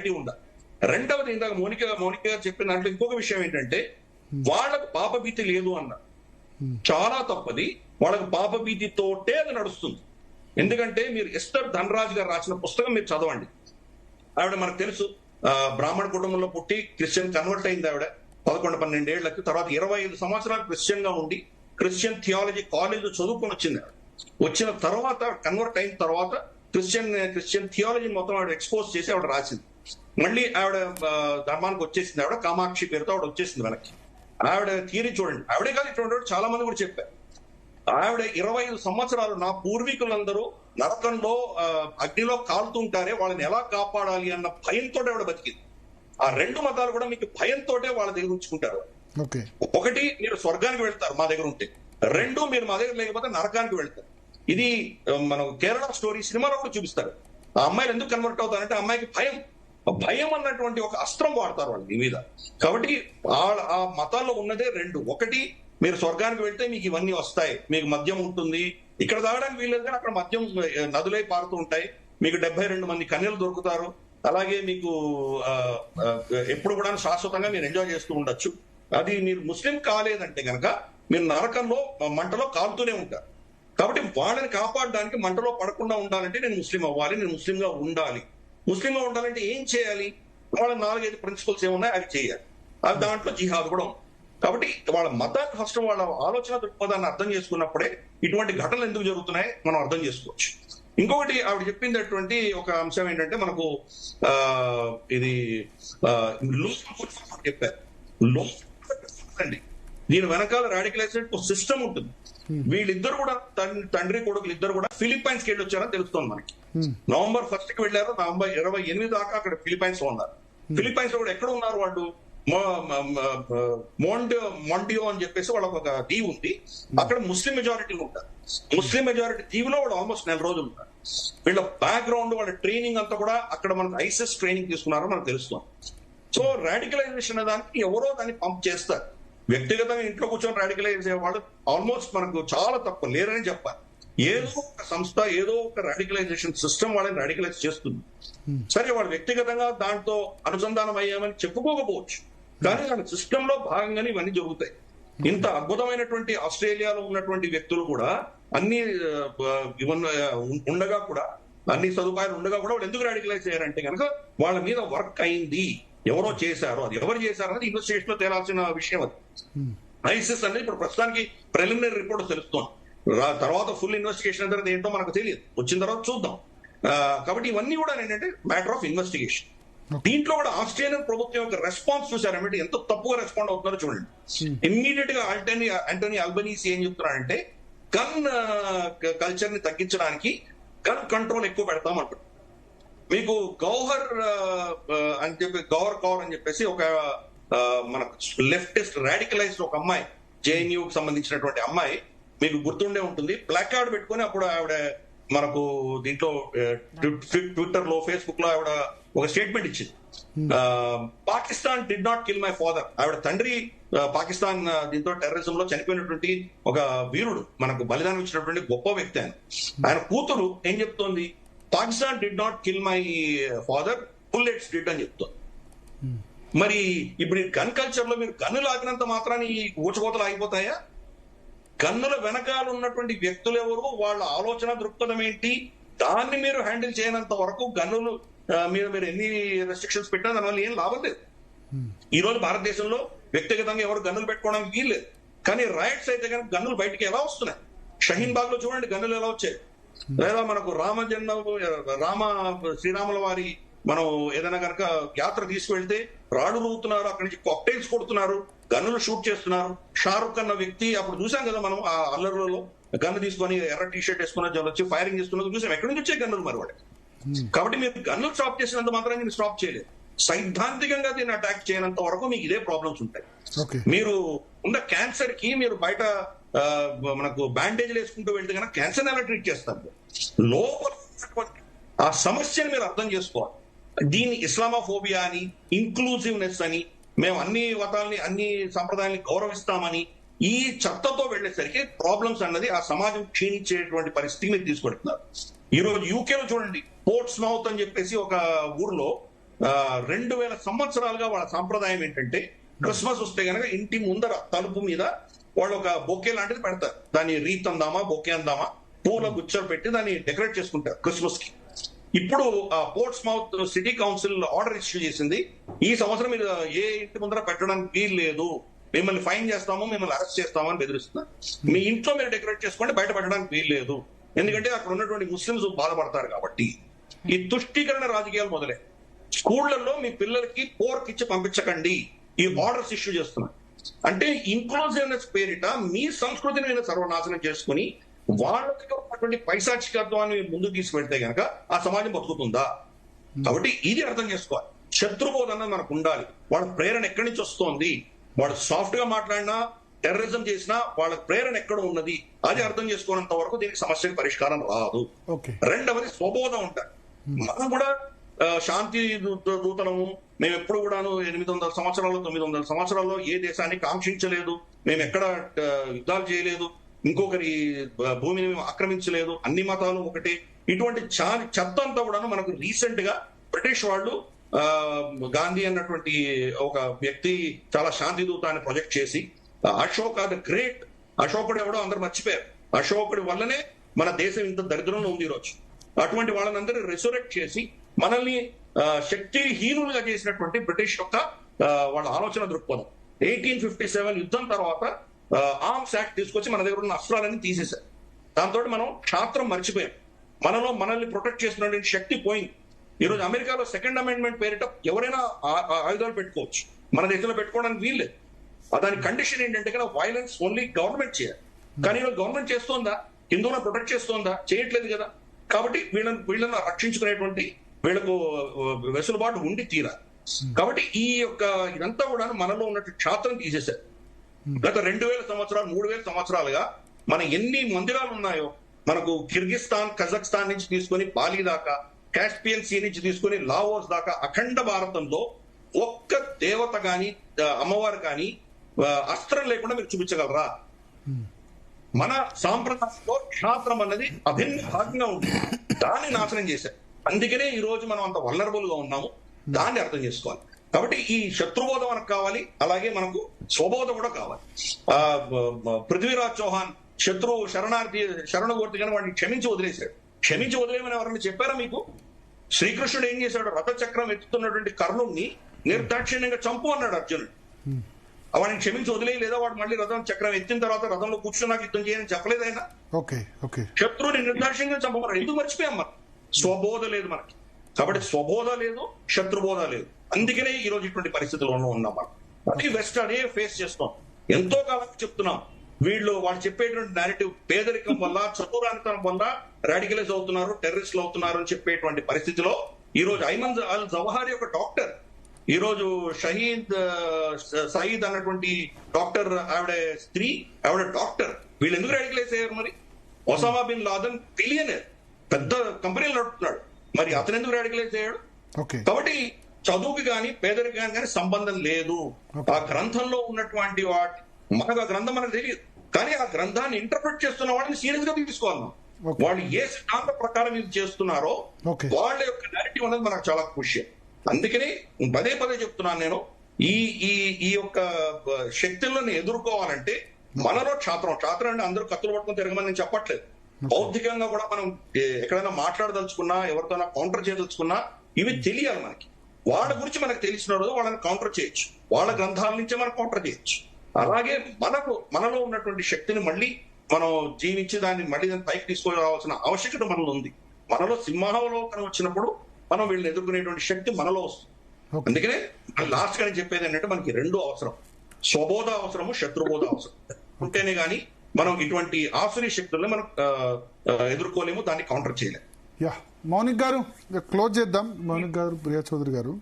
Clarity ఉండాలి. రెండవది, ఇందాక మౌనిక గారు చెప్పిన దాంట్లో ఇంకొక విషయం ఏంటంటే, వాళ్ళకు పాపభీతి లేదు అన్నారు. చాలా తప్పది. వాళ్ళకు పాపభీతితోటే అది నడుస్తుంది. ఎందుకంటే మీరు ఎస్తర్ ధనరాజ్ గారు రాసిన పుస్తకం మీరు చదవండి. ఆవిడ మనకు తెలుసు బ్రాహ్మణ కుటుంబంలో పుట్టి క్రిస్టియన్ కన్వర్ట్ అయింది ఆవిడ 11-12 ఏళ్లకి. తర్వాత 25 సంవత్సరాలు క్రిస్టియన్ గా ఉండి క్రిస్టియన్ థియాలజీ కాలేజ్ చదువుకొని వచ్చింది ఆవిడ. వచ్చిన తర్వాత కన్వర్ట్ అయిన తర్వాత క్రిస్టియన్ థియాలజీ మొత్తం ఆవిడ ఎక్స్పోజ్ చేసి ఆవిడ రాసింది. మళ్ళీ ఆవిడ ధర్మానికి వచ్చేసింది. ఆవిడ కామాక్షి పేరుతో ఆవిడ వచ్చేసింది వెనక్కి. ఆవిడ థియరీ చూడండి. ఆవిడే కాదు, ఇటువంటి చాలా మంది కూడా చెప్పారు. ఆవిడ 25 సంవత్సరాలు నా పూర్వీకులందరూ నరకంలో అగ్నిలో కాలుతుంటారే, వాళ్ళని ఎలా కాపాడాలి అన్న భయంతో ఆవిడ బతికింది. ఆ రెండు మతాలు కూడా మీకు భయంతో వాళ్ళ దగ్గర ఉంచుకుంటారు. ఒకటి, మీరు స్వర్గానికి వెళ్తారు మా దగ్గర ఉంటే. రెండు, మీరు మా దగ్గర లేకపోతే నరకానికి వెళ్తారు. ఇది మనం కేరళ స్టోరీ సినిమాలో కూడా చూపిస్తారు. ఆ అమ్మాయిలు ఎందుకు కన్వర్ట్ అవుతారంటే అమ్మాయికి భయం అన్నటువంటి ఒక అస్త్రం వాడతారు వాళ్ళు మీ మీద. కాబట్టి ఆ మతాల్లో ఉన్నదే రెండు. ఒకటి, మీరు స్వర్గానికి వెళ్తే మీకు ఇవన్నీ వస్తాయి, మీకు మద్యం ఉంటుంది, ఇక్కడ తాగడానికి వీల్లేదు కానీ అక్కడ మద్యం నదులై పారుతూ ఉంటాయి, మీకు 72 మంది కన్యలు దొరుకుతారు, అలాగే మీకు ఎప్పుడు కూడా శాశ్వతంగా మీరు ఎంజాయ్ చేస్తూ ఉండొచ్చు. అది మీరు ముస్లిం కాలేదంటే కనుక మీరు నరకంలో మంటలో కాలుతూనే ఉంటారు. కాబట్టి వాళ్ళని కాపాడడానికి, మంటలో పడకుండా ఉండాలంటే నేను ముస్లిం అవ్వాలి, నేను ముస్లింగా ఉండాలి. ముస్లింగా ఉండాలంటే ఏం చేయాలి? వాళ్ళ 4-5 ప్రిన్సిపల్స్ ఏమున్నాయి అవి చేయాలి. అది దాంట్లో జిహాద్ కూడా ఉంది. కాబట్టి వాళ్ళ మతాన్ని ఫస్ట్ వాళ్ళ ఆలోచన దృక్పథాన్ని అర్థం చేసుకున్నప్పుడే ఇటువంటి ఘటనలు ఎందుకు జరుగుతున్నాయి మనం అర్థం చేసుకోవచ్చు. ఇంకొకటి ఆవిడ చెప్పిందటువంటి ఒక అంశం ఏంటంటే, మనకు ఇది చెప్పారు అండి, దీని వెనకాల రాడికలైజ్డ్ సిస్టమ్ ఉంటుంది. వీళ్ళిద్దరు కూడా తండ్రి కొడుకులు ఇద్దరు కూడా ఫిలిప్పైన్స్ కి వెళ్ళి వచ్చారని తెలుస్తుంది మనకి. నవంబర్ 1st కి వెళ్ళారు, నవంబర్ 28 దాకా అక్కడ ఫిలిప్పైన్స్ లో ఉన్నారు. ఫిలిప్పైన్స్ లో కూడా ఎక్కడ ఉన్నారు వాళ్ళు? మొండియో అని చెప్పేసి వాళ్ళకి ఒక దీవి ఉంది. అక్కడ ముస్లిం మెజారిటీలు ఉంటారు. ముస్లిం మెజారిటీ దీవిలో వాళ్ళు ఆల్మోస్ట్ 4 రోజులు ఉంటారు. వీళ్ళ బ్యాక్గ్రౌండ్, వాళ్ళ ట్రైనింగ్ అంతా కూడా అక్కడ మనకు ఐసిస్ ట్రైనింగ్ తీసుకున్నారో మనకు తెలుస్తుంది. సో రాడికలైజేషన్ అనే దానికి ఎవరో దాన్ని పంప్ చేస్తారు. వ్యక్తిగతంగా ఇంట్లో కూర్చొని రాడికలైజ్ అయ్యేవాళ్ళు ఆల్మోస్ట్ మనకు చాలా తక్కువ లేరని చెప్పాలి. ఏదో ఒక సంస్థ, ఏదో ఒక రాడికలైజేషన్ సిస్టమ్ వాళ్ళని రాడికలైజ్ చేస్తుంది. సరే, వాళ్ళు వ్యక్తిగతంగా దాంతో అనుసంధానం అయ్యామని చెప్పుకోకపోవచ్చు, కానీ వాళ్ళ సిస్టమ్ లో భాగంగానే ఇవన్నీ జరుగుతాయి. ఇంత అద్భుతమైనటువంటి ఆస్ట్రేలియాలో ఉన్నటువంటి వ్యక్తులు కూడా అన్ని ఉండగా కూడా, అన్ని సదుపాయాలు ఉండగా కూడా వాళ్ళు ఎందుకు రాడికలైజ్ అయ్యారంటే కనుక వాళ్ళ మీద వర్క్ అయింది, ఎవరో చేశారు. అది ఎవరు చేశారు అనేది ఇన్వెస్టిగేషన్ లో తేలాల్సిన విషయం. అది ఐసిస్ అనేది ఇప్పుడు ప్రస్తుతానికి ప్రిలిమినరీ రిపోర్ట్ తెలుస్తోంది. తర్వాత ఫుల్ ఇన్వెస్టిగేషన్ అనేది ఏంటో మనకు తెలియదు, వచ్చిన తర్వాత చూద్దాం. కాబట్టి ఇవన్నీ కూడా ఏంటంటే మ్యాటర్ ఆఫ్ ఇన్వెస్టిగేషన్. దీంట్లో కూడా ఆస్ట్రేలియన్ ప్రభుత్వం యొక్క రెస్పాన్స్ చూసారంటే ఎంత తప్పుగా రెస్పాండ్ అవుతున్నారో చూడండి. ఇమ్మీడియట్ గా ఆంటోనీ అల్బనీసీ ఏం చెప్తున్నారంటే, గన్ కల్చర్ ని తగ్గించడానికి గన్ కంట్రోల్ ఎక్కువ పెడతామంటారు. మీకు గౌహర్ కౌర్ అని చెప్పేసి ఒక మన లెఫ్టిస్ట్ రాడికలైజ్డ్ ఒక అమ్మాయి, జేఎన్యూ కి సంబంధించినటువంటి అమ్మాయి, మీకు గుర్తుండే ఉంటుంది, ప్లాక్ కార్డ్ పెట్టుకుని అప్పుడు ఆవిడ మనకు దీంట్లో ట్విట్టర్ లో, ఫేస్బుక్ లో ఆవిడ ఒక స్టేట్మెంట్ ఇచ్చింది. Pakistan did not kill my father. ఆవిడ తండ్రి పాకిస్తాన్ దీంతో టెర్రరిజం లో చనిపోయినటువంటి ఒక వీరుడు, మనకు బలిదానం ఇచ్చినటువంటి గొప్ప వ్యక్తి ఆయన కూతురు ఏం చెప్తోంది? Pakistan did not kill my father, bullets did అని చెప్తోంది. మరి ఇప్పుడు గన్ కల్చర్ లో మీరు గన్నులు ఆగినంత మాత్రాన్ని ఈ ఊచకోతలు ఆగిపోతాయా? గన్నుల వెనకాల ఉన్నటువంటి వ్యక్తులు ఎవరు, వాళ్ళ ఆలోచన దృక్పథం ఏంటి, దాన్ని మీరు హ్యాండిల్ చేయనంత వరకు గన్నులు మీరు ఎన్ని రెస్ట్రిక్షన్స్ పెట్టినా దానివల్ల ఏం లాభం లేదు. ఈ రోజు భారతదేశంలో వ్యక్తిగతంగా ఎవరు గన్నులు పెట్టుకోవడానికి వీల్లేదు, కానీ రైట్స్ అయితే కనుక గన్నులు బయటికి ఎలా వస్తున్నాయి? షహీన్ బాగ్ లో చూడండి గన్నులు ఎలా వచ్చాయి. లేదా మనకు శ్రీరాముల వారి మనం ఏదైనా కనుక యాత్ర తీసుకువెళ్తే రాడు రూతున్నారు, అక్కడి నుంచి కాక్టైల్స్ కొడుతున్నారు, గన్నులు షూట్ చేస్తున్నారు. షారుఖ్ అన్న వ్యక్తి అప్పుడు చూసాం కదా మనం, ఆ అల్లర్లలో గన్ను తీసుకొని ఎర్ర టీ షర్ట్ వేసుకున్న వచ్చి ఫైరింగ్ చేస్తున్నది చూసాం. ఎక్కడి నుంచి వచ్చే గన్నులు మరి వాడికి? కాబట్టి మీరు గన్నులు స్టాప్ చేసినంత మాత్రం మీరు స్టాప్ చేయలేదు. సైద్ధాంతికంగా దీన్ని అటాక్ చేయనంత వరకు మీకు ఇదే ప్రాబ్లమ్స్ ఉంటాయి. మీరు ఉన్న క్యాన్సర్ కి మీరు బయట మనకు బ్యాండేజ్లు వేసుకుంటూ వెళ్తే కనుక క్యాన్సర్ ఎలా ట్రీట్ చేస్తారు? లోపల ఆ సమస్యను మీరు అర్థం చేసుకోవాలి. దీన్ని ఇస్లామోఫోబియా అని, ఇంక్లూజివ్నెస్ అని, మేము అన్ని మతాలని, అన్ని సంప్రదాయాన్ని గౌరవిస్తామని ఈ చట్టతో వెళ్లేసరికి ప్రాబ్లమ్స్ అన్నది ఆ సమాజం క్షీణించేటువంటి పరిస్థితికి మీరు తీసుకెడుతున్నారు. ఈ రోజు యూకేలో చూడండి, పోర్ట్స్ మౌత్ అని చెప్పేసి ఒక ఊర్లో 2000 సంవత్సరాలుగా వాళ్ళ సాంప్రదాయం ఏంటంటే క్రిస్మస్ వస్తే గనక ఇంటి ముందర తలుపు మీద వాళ్ళు ఒక బొకే లాంటిది పెడతారు. దాన్ని రీత్ అందామా బొకే అందామా పూల గుచ్చాలు పెట్టి దాన్ని డెకరేట్ చేసుకుంటారు క్రిస్మస్ కి. ఇప్పుడు ports mouth city council order issue చేసింది, ఈ సంవత్సరం మీరు ఏ ఇంటి ముందర పెట్టడానికి వీలు లేదు, మిమ్మల్ని ఫైన్ చేస్తాము, మిమ్మల్ని అరెస్ట్ చేస్తాము అని బెదిరిస్తున్నారు. మీ ఇంట్లో మీరు డెకరేట్ చేసుకోండి, బయట పెట్టడానికి వీలు లేదు, ఎందుకంటే అక్కడ ఉన్నటువంటి ముస్లింస్ బాధపడతారు కాబట్టి. ఈ తుష్టీకరణ రాజకీయాలు మొదలై స్కూళ్లలో మీ పిల్లలకి పోర్క్ ఇచ్చి పంపించకండి ఈ ఆర్డర్స్ ఇష్యూ చేస్తున్నారు. అంటే ఇంక్లూజివ్నెస్ పేరిట మీ సంస్కృతిని మీరు సర్వనాశనం చేసుకుని వాళ్ళకి ఉన్నటువంటి పైశాచికత్వాన్ని ముందుకు తీసుకువెళ్తే గనక ఆ సమాజం బతుకుతుందా? కాబట్టి ఇది అర్థం చేసుకోవాలి. శత్రుబోధ అన్నది మనకు ఉండాలి. వాళ్ళ ప్రేరణ ఎక్కడి నుంచి వస్తోంది, వాళ్ళు సాఫ్ట్ గా మాట్లాడినా టెర్రరిజం చేసినా వాళ్ళ ప్రేరణ ఎక్కడ ఉన్నది అది అర్థం చేసుకున్నంత వరకు దీనికి సమస్యకి పరిష్కారం రాదు. రెండవది స్వబోధం ఉంటారు. మనం కూడా శాంతి దూతలము, మేము ఎప్పుడు కూడాను 800 సంవత్సరాలు 900 సంవత్సరాల్లో ఏ దేశాన్ని కాంక్షించలేదు, మేము ఎక్కడ యుద్ధాలు చేయలేదు, ఇంకొకరి భూమిని మేము ఆక్రమించలేదు, అన్ని మతాలు ఒకటి, ఇటువంటి చెత్త అంతా కూడాను మనకు రీసెంట్ గా బ్రిటిష్ వాళ్ళు గాంధీ అన్నటువంటి ఒక వ్యక్తి చాలా శాంతి దూతాన్ని ప్రొజెక్ట్ చేసి అశోక్ ద గ్రేట్, అశోకుడు ఎవడో అందరూ మర్చిపోయారు, అశోకుడి వల్లనే మన దేశం ఇంత దరిద్రంలో ఉంది ఈరోజు. అటువంటి వాళ్ళని అందరూ రిసరెక్ట్ చేసి మనల్ని శక్తిహీనులుగా చేసినటువంటి బ్రిటిష్ యొక్క వాళ్ళ ఆలోచన దృక్పథం. 1857 యుద్ధం తర్వాత ఆర్మ్స్ యాక్ట్ తీసుకొచ్చి మన దగ్గర ఉన్న అస్త్రాలన్నీ తీసేశారు. దాంతో మనం క్షాత్రం మర్చిపోయాం, మనల్ని ప్రొటెక్ట్ చేస్తున్నటువంటి శక్తి పోయింది. ఈరోజు అమెరికాలో సెకండ్ అమెండ్మెంట్ పేరిట ఎవరైనా ఆయుధాలు పెట్టుకోవచ్చు, మన దేశంలో పెట్టుకోవడానికి వీల్లేదు. దాని కండిషన్ ఏంటంటే కదా వైలెన్స్ ఓన్లీ గవర్నమెంట్ చేయాలి. కానీ ఈరోజు గవర్నమెంట్ చేస్తోందా, హిందువులను ప్రొటెక్ట్ చేస్తోందా? చేయట్లేదు కదా. కాబట్టి వీళ్ళని రక్షించుకునేటువంటి వీళ్ళకు వెసులుబాటు ఉండి తీరాలి. కాబట్టి ఈ యొక్క ఇదంతా కూడా మనలో ఉన్నట్టు క్షాత్రం తీసేశారు. గత 2000 సంవత్సరాలు 3000 సంవత్సరాలుగా మన ఎన్ని మందిరాలు ఉన్నాయో, మనకు కిర్గిస్తాన్ కజాఖ్స్తాన్ నుంచి తీసుకొని బాలి దాకా, కాస్పియన్ సీ నుంచి తీసుకొని లావోస్ దాకా అఖండ భారతంలో ఒక్క దేవత గాని అమ్మవారు కానీ అస్త్రం లేకుండా మీరు చూపించగలరా? మన సాంప్రదాయంలో క్షాత్రం అన్నది అభిన్న భాగంగా ఉంటుంది, దాన్ని నాశనం చేశారు. అందుకనే ఈ రోజు మనం అంత వల్నరబుల్ గా ఉన్నాము. దాన్ని అర్థం చేసుకోవాలి. కాబట్టి ఈ శత్రుబోధ మనకు కావాలి, అలాగే మనకు స్వబోధ కూడా కావాలి. పృథ్వీరాజ్ చౌహాన్ శత్రువు శరణగోర్తి కానీ వాడిని క్షమించి వదిలేశాడు. క్షమించి వదిలేమని ఎవరైనా చెప్పారా మీకు? శ్రీకృష్ణుడు ఏం చేశాడు? రథచక్రం ఎత్తుతున్నటువంటి కర్ణుడిని నిర్దాక్షిణ్యంగా చంపు అన్నాడు అర్జునుడు. వాడిని క్షమించి వదిలేయలేదా? వాడు మళ్ళీ రథం చక్రం ఎత్తిన తర్వాత రథంలో కూర్చుని నాకు యుద్ధం చేయని చెప్పలేదు ఆయన. శత్రువుని నిర్దాక్షిణ్యంగా చంపమన్నాడు. ఎందుకు మర్చిపోయాం? మనం స్వబోధ లేదు మనకి. కాబట్టి స్వబోధ లేదు, శత్రుబోధ లేదు. అందుకనే ఈ రోజు ఇటువంటి పరిస్థితుల్లో ఉన్నాం మనం. అది వెస్ట్ అదే ఫేస్ చేస్తాం. ఎంతో కాలం చెప్తున్నాం, వాళ్ళు చెప్పేటువంటి నేరేటివ్ పేదరికం వల్ల, చతురానితనం వల్ల రాడికలైజ్ అవుతున్నారు, టెర్రరిస్టులు అవుతున్నారు అని చెప్పేటువంటి పరిస్థితిలో ఈ రోజు ఐమన్ అల్ జవహారి ఒక డాక్టర్, ఈ రోజు సయీద్ అన్నటువంటి డాక్టర్, ఆవిడ స్త్రీ, ఆవిడ డాక్టర్, వీళ్ళు ఎందుకు రాడికలైజ్ అయ్యారు? మరి ఒసామా బిన్ లాదెన్ బిలియనర్, పెద్ద కంపెనీలు నడుపుతున్నాడు, మరి అతను ఎందుకు రాడికలైజ్ అయ్యాడు? కాబట్టి చదువుకి కానీ పేదరికానికి కానీ సంబంధం లేదు. ఆ గ్రంథంలో ఉన్నటువంటి మనకు ఆ గ్రంథం మనకు తెలియదు, కానీ ఆ గ్రంథాన్ని ఇంటర్ప్రిట్ చేస్తున్న వాళ్ళని సీరియస్ గా తీసుకోవాలి. వాళ్ళు ఏ సిద్ధాంత ప్రకారం ఇది చేస్తున్నారో వాళ్ళ యొక్క నేరేటివ్ అనేది మనకు చాలా కృషి. అందుకని పదే చెప్తున్నాను నేను, ఈ యొక్క శక్తులను ఎదుర్కోవాలంటే మనలో క్షాత్రం అంటే అందరూ కత్తులు పట్టుకుని తిరగమని నేను చెప్పట్లేదు. బౌద్ధికంగా కూడా మనం ఎక్కడైనా మాట్లాడదలుచుకున్నా, ఎవరితోనా కౌంటర్ చేయదలుచుకున్నా ఇవి తెలియాలి మనకి. వాళ్ళ గురించి మనకు తెలిసిన రోజు వాళ్ళని కౌంటర్ చేయొచ్చు, వాళ్ళ గ్రంథాల నుంచే మనం కౌంటర్ చేయొచ్చు. అలాగే మనలో ఉన్నటువంటి శక్తిని మళ్ళీ మనం జీవించి దాన్ని మళ్ళీ దాన్ని పైకి తీసుకురావాల్సిన ఆవశ్యకత మనలో ఉంది. మనలో సింహావలోకనం వచ్చినప్పుడు మనం వీళ్ళని ఎదుర్కొనేటువంటి శక్తి మనలో వస్తుంది. అందుకనే లాస్ట్ గా నేను చెప్పేది ఏంటంటే మనకి రెండు అవసరం, స్వబోధ అవసరము, శత్రుబోధ అవసరం. ఉంటేనే గానీ మనం ఇటువంటి ఆసురీ శక్తుల్ని మనం ఎదుర్కోలేము, దాన్ని కౌంటర్ చేయలేము. మౌనిక్ గారు క్లోజ్ చేద్దాం. మౌనిక్ గారు, ప్రియా చౌదరి గారు